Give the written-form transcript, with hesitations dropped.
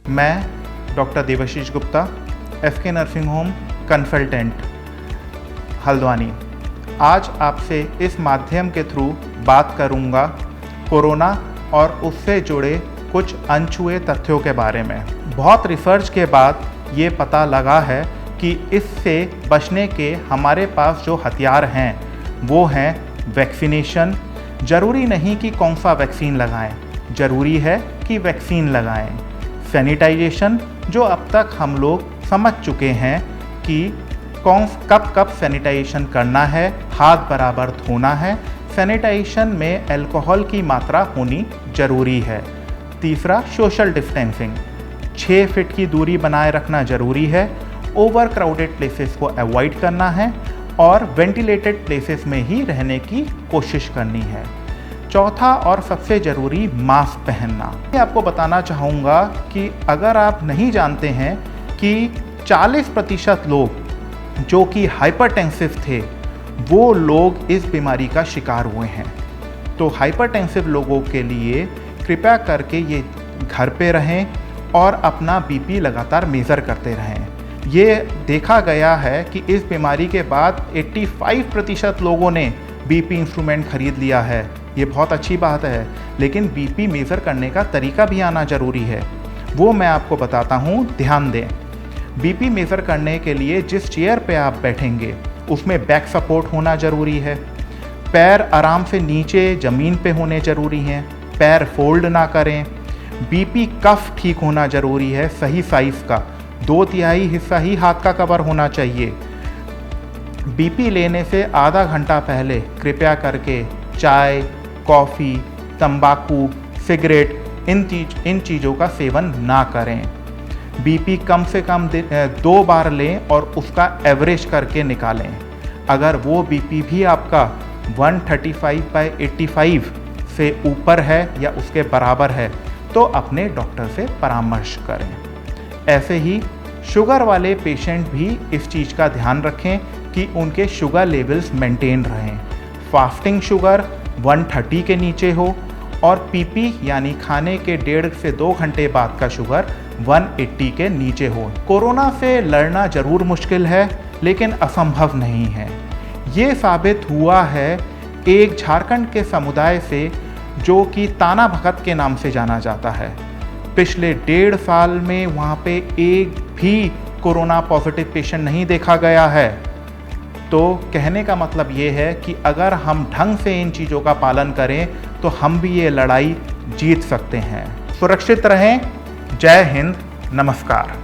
मैं doctor Debashish Gupta, एफके nursing home consultant, Haldwani, आज आपसे इस माध्यम के थ्रू बात करूंगा कोरोना और उससे जुड़े कुछ अनछुए तथ्यों के बारे में। बहुत रिसर्च के बाद ये पता लगा है कि इससे बचने के हमारे पास जो हथियार हैं वो हैं वैक्सीनेशन। ज़रूरी नहीं कि कौन सा वैक्सीन लगाएं, ज़रूरी है कि वैक्सीन लगाएं। सैनिटाइजेशन, जो अब तक हम लोग समझ चुके हैं कि कब सैनिटाइजेशन करना है, हाथ बराबर धोना है। सैनिटाइजेशन में अल्कोहल की मात्रा होनी ज़रूरी है। तीसरा, सोशल डिस्टेंसिंग, 6 फीट की दूरी बनाए रखना ज़रूरी है। ओवर क्राउडेड प्लेसेस को अवॉइड करना है और वेंटिलेटेड प्लेसेस में ही रहने की कोशिश करनी है। चौथा और सबसे ज़रूरी, मास्क पहनना। मैं आपको बताना चाहूँगा कि अगर आप नहीं जानते हैं कि 40% लोग जो कि हाइपरटेंसिव थे वो लोग इस बीमारी का शिकार हुए हैं। तो हाइपरटेंसिव लोगों के लिए कृपया करके ये घर पे रहें और अपना बीपी लगातार मेज़र करते रहें। ये देखा गया है कि इस बीमारी के बाद 85% लोगों ने बीपी इंस्ट्रूमेंट खरीद लिया है। ये बहुत अच्छी बात है, लेकिन बीपी मेज़र करने का तरीका भी आना ज़रूरी है। वो मैं आपको बताता हूँ, ध्यान दें। बीपी मेज़र करने के लिए जिस चेयर पे आप बैठेंगे उसमें बैक सपोर्ट होना ज़रूरी है। पैर आराम से नीचे ज़मीन पे होने ज़रूरी हैं। पैर फोल्ड ना करें। बीपी कफ ठीक होना ज़रूरी है, सही साइज़ का। 2/3 हिस्सा ही हाथ का कवर होना चाहिए। बीपी लेने से आधा घंटा पहले कृपया करके चाय, कॉफ़ी, तंबाकू, सिगरेट इन चीज़ों का सेवन ना करें। बीपी कम से कम 2 बार लें और उसका एवरेज करके निकालें। अगर वो बीपी भी आपका 135/85 से ऊपर है या उसके बराबर है तो अपने डॉक्टर से परामर्श करें। ऐसे ही शुगर वाले पेशेंट भी इस चीज़ का ध्यान रखें कि उनके शुगर लेवल्स मेंटेन रहें। फास्टिंग शुगर 130 के नीचे हो और पीपी यानी खाने के 1.5 से 2 घंटे बाद का शुगर 180 के नीचे हो। कोरोना से लड़ना ज़रूर मुश्किल है, लेकिन असंभव नहीं है। ये साबित हुआ है एक झारखंड के समुदाय से जो कि ताना भगत के नाम से जाना जाता है। पिछले 1.5 साल में वहाँ पे एक भी कोरोना पॉजिटिव पेशेंट नहीं देखा गया है। तो कहने का मतलब ये है कि अगर हम ढंग से इन चीज़ों का पालन करें तो हम भी ये लड़ाई जीत सकते हैं। सुरक्षित रहें। जय हिंद, नमस्कार।